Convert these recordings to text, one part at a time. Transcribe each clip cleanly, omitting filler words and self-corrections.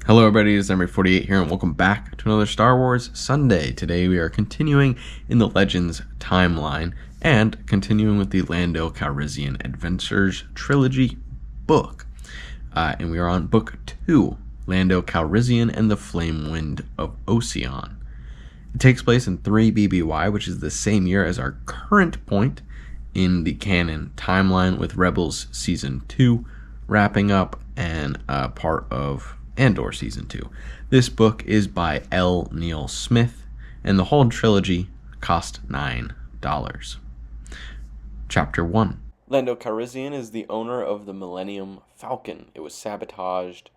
Hello everybody, it's number 48 here and welcome back to another Star Wars Sunday. Today we are continuing in the Legends timeline and continuing with the Lando Calrissian Adventures Trilogy book. And we are on book 2, Lando Calrissian and the Flamewind of Oseon. It takes place in 3 BBY, which is the same year as our current point in the canon timeline, with Rebels Season 2 wrapping up and part of Andor Season 2. This book is by L. Neil Smith, and the whole trilogy cost $9. Chapter 1. Lando Calrissian is the owner of the Millennium Falcon. It was sabotaged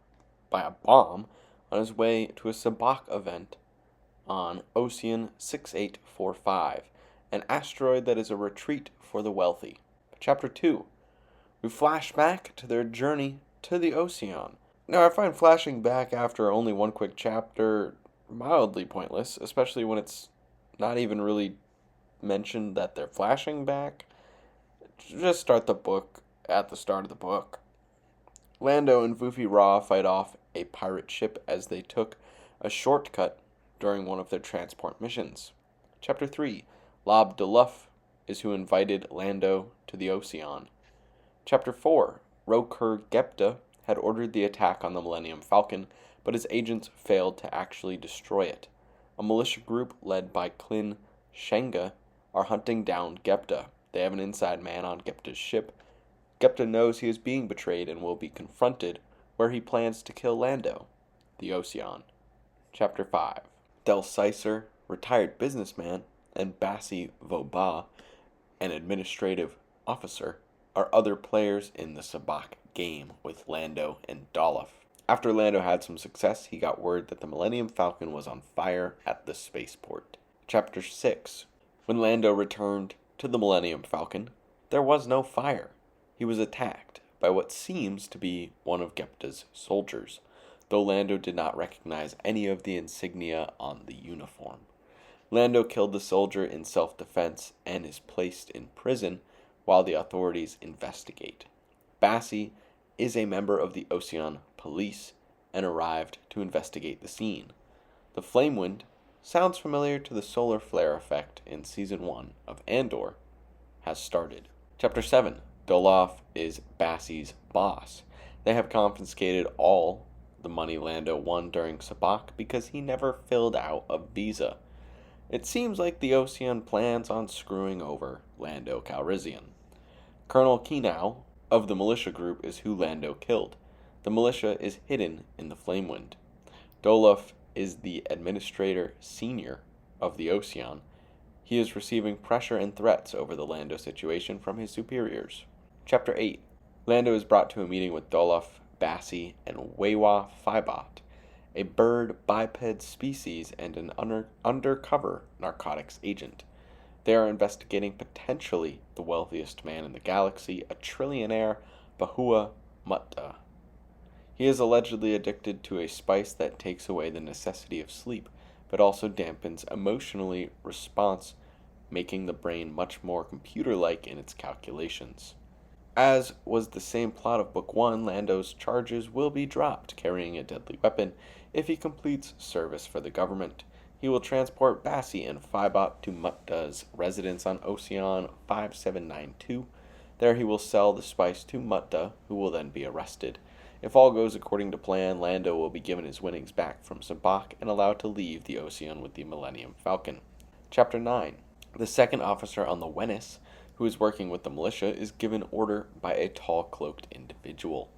by a bomb on his way to a Sabacc event on Oseon 6845, an asteroid that is a retreat for the wealthy. Chapter 2. We flash back to their journey to the Oseon. Now, I find flashing back after only one quick chapter mildly pointless, especially when it's not even really mentioned that they're flashing back. Just start the book at the start of the book. Lando and Vufi Ra fight off a pirate ship as they took a shortcut during one of their transport missions. Chapter 3. Lob Deluff is who invited Lando to the Oseon. Chapter 4. Rokur Gepta had ordered the attack on the Millennium Falcon, but his agents failed to actually destroy it. A militia group led by Klin Shenga are hunting down Gepta. They have an inside man on Gepta's ship. Gepta knows he is being betrayed and will be confronted, where he plans to kill Lando. The Oseon. Chapter 5. Del Sicer, retired businessman, and Bassi Voba, an administrative officer, are other players in the Sabacc game with Lando and Dollif. After Lando had some success, he got word that the Millennium Falcon was on fire at the spaceport. Chapter 6. When Lando returned to the Millennium Falcon, there was no fire. He was attacked by what seems to be one of Gepta's soldiers, though Lando did not recognize any of the insignia on the uniform. Lando killed the soldier in self-defense and is placed in prison while the authorities investigate. Bassi is a member of the Oseon police and arrived to investigate the scene. The Flamewind sounds familiar to the solar flare effect in Season 1 of Andor has started. Chapter 7. Dolof is Bassi's boss. They have confiscated all the money Lando won during Sabacc because he never filled out a visa. It seems like the Oseon plans on screwing over Lando Calrissian. Colonel Kinau of the militia group is who Lando killed. The militia is hidden in the Flamewind. Dolof is the administrator senior of the Oseon. He is receiving pressure and threats over the Lando situation from his superiors. Chapter 8. Lando is brought to a meeting with Dolof, Bassi, and Wewa Phibot, a bird biped species and an undercover narcotics agent. They are investigating potentially the wealthiest man in the galaxy, a trillionaire, Bahua Mutta. He is allegedly addicted to a spice that takes away the necessity of sleep, but also dampens emotionally response, making the brain much more computer-like in its calculations. As was the same plot of Book 1, Lando's charges will be dropped, carrying a deadly weapon, if he completes service for the government. He will transport Bassi and Phibot to Mutta's residence on Oseon 5792. There he will sell the spice to Mutta, who will then be arrested. If all goes according to plan, Lando will be given his winnings back from Sabacc and allowed to leave the Oseon with the Millennium Falcon. Chapter 9. The second officer on the Wennis, who is working with the militia, is given order by a tall cloaked individual.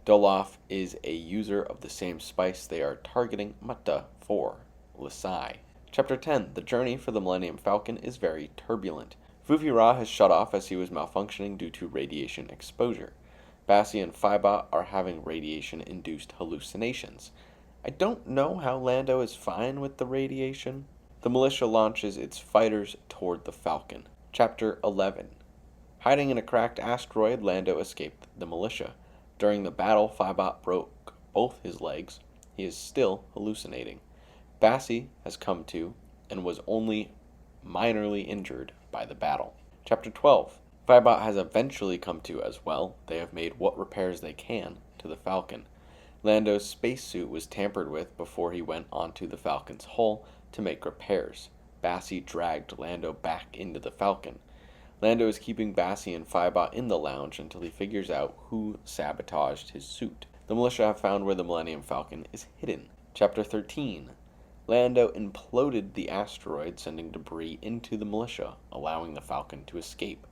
Dolof is a user of the same spice they are targeting Mutta for. Lisai. Chapter 10. The journey for the Millennium Falcon is very turbulent. Vufi Ra has shut off as he was malfunctioning due to radiation exposure. Bassi and Phibot are having radiation-induced hallucinations. I don't know how Lando is fine with the radiation. The militia launches its fighters toward the Falcon. Chapter 11. Hiding in a cracked asteroid, Lando escaped the militia. During the battle, Phibot broke both his legs. He is still hallucinating. Bassi has come to and was only minorly injured by the battle. Chapter 12. Phibot has eventually come to as well. They have made what repairs they can to the Falcon. Lando's spacesuit was tampered with before he went onto the Falcon's hull to make repairs. Bassie dragged Lando back into the Falcon. Lando is keeping Bassie and Phoebot in the lounge until he figures out who sabotaged his suit. The militia have found where the Millennium Falcon is hidden. Chapter 13. Lando imploded the asteroid, sending debris into the militia, allowing the Falcon to escape.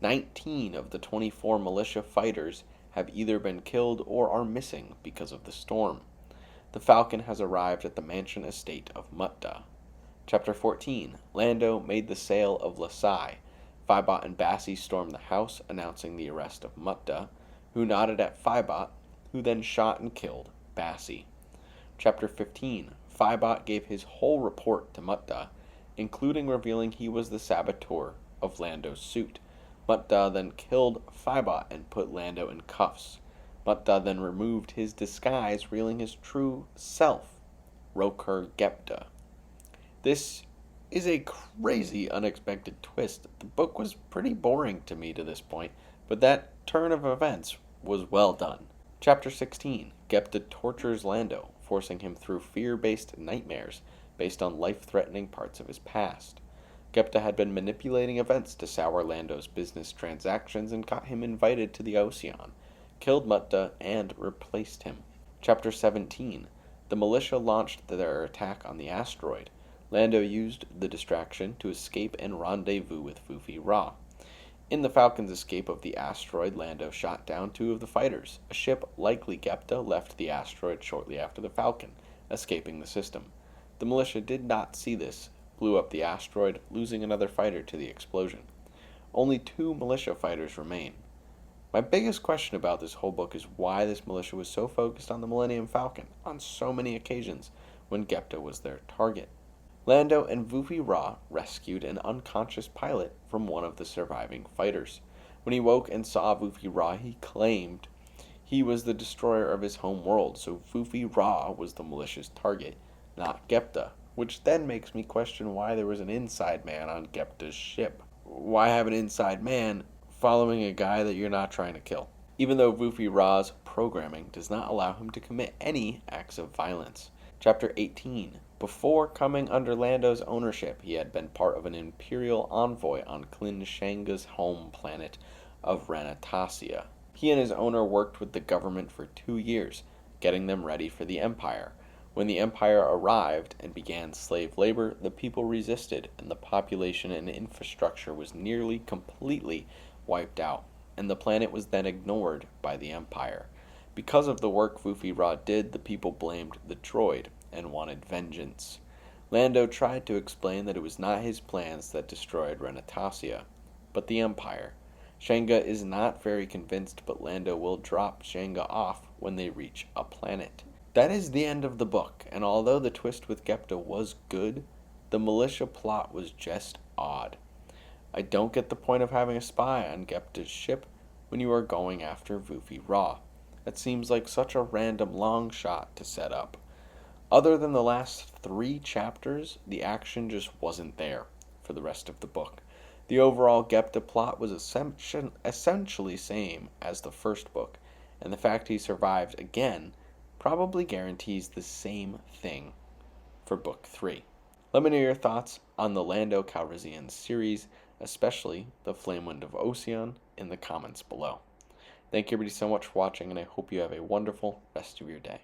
19 of the 24 militia fighters have either been killed or are missing because of the storm. The Falcon has arrived at the mansion estate of Mutta. Chapter 14. Lando made the sale of Lasai. Phoebot and Bassie stormed the house, announcing the arrest of Mutta, who nodded at Phoebot, who then shot and killed Bassie. Chapter 15. Phoebot gave his whole report to Mutta, including revealing he was the saboteur of Lando's suit. Mutta then killed Phoebot and put Lando in cuffs. Mutta then removed his disguise, revealing his true self, Rokur Gepta. This is a crazy unexpected twist. The book was pretty boring to me to this point, but that turn of events was well done. Chapter 16. Gepta tortures Lando, forcing him through fear-based nightmares based on life-threatening parts of his past. Gepta had been manipulating events to sour Lando's business transactions and got him invited to the Oseon, killed Mutta, and replaced him. Chapter 17. The militia launched their attack on the asteroid. Lando used the distraction to escape and rendezvous with Vufi Ra. In the Falcon's escape of the asteroid, Lando shot down 2 of the fighters. A ship, likely Gepta, left the asteroid shortly after the Falcon, escaping the system. The militia did not see this, blew up the asteroid, losing another fighter to the explosion. Only 2 militia fighters remain. My biggest question about this whole book is why this militia was so focused on the Millennium Falcon on so many occasions when Gepta was their target. Lando and Vufi Ra rescued an unconscious pilot from one of the surviving fighters. When he woke and saw Vufi Ra, he claimed he was the destroyer of his home world, so Vufi Ra was the militia's target, not Gepta, which then makes me question why there was an inside man on Gepta's ship. Why have an inside man following a guy that you're not trying to kill? Even though Vufi Ra's programming does not allow him to commit any acts of violence. Chapter 18. Before coming under Lando's ownership, he had been part of an Imperial envoy on Klin Shanga's home planet of Ranatasia. He and his owner worked with the government for 2 years, getting them ready for the Empire. When the Empire arrived and began slave labor, the people resisted, and the population and infrastructure was nearly completely wiped out, and the planet was then ignored by the Empire. Because of the work Vufi Ra did, the people blamed the droid and wanted vengeance. Lando tried to explain that it was not his plans that destroyed Ranatasia, but the Empire. Shanga is not very convinced, but Lando will drop Shanga off when they reach a planet. That is the end of the book, and although the twist with Gepta was good, the militia plot was just odd. I don't get the point of having a spy on Gepta's ship when you are going after Vufi Ra. That seems like such a random long shot to set up. Other than the last 3 chapters, the action just wasn't there for the rest of the book. The overall Gepta plot was essentially same as the first book, and the fact he survived again probably guarantees the same thing for book 3. Let me know your thoughts on the Lando Calrissian series, especially the Flamewind of Oseon, in the comments below. Thank you everybody so much for watching, and I hope you have a wonderful rest of your day.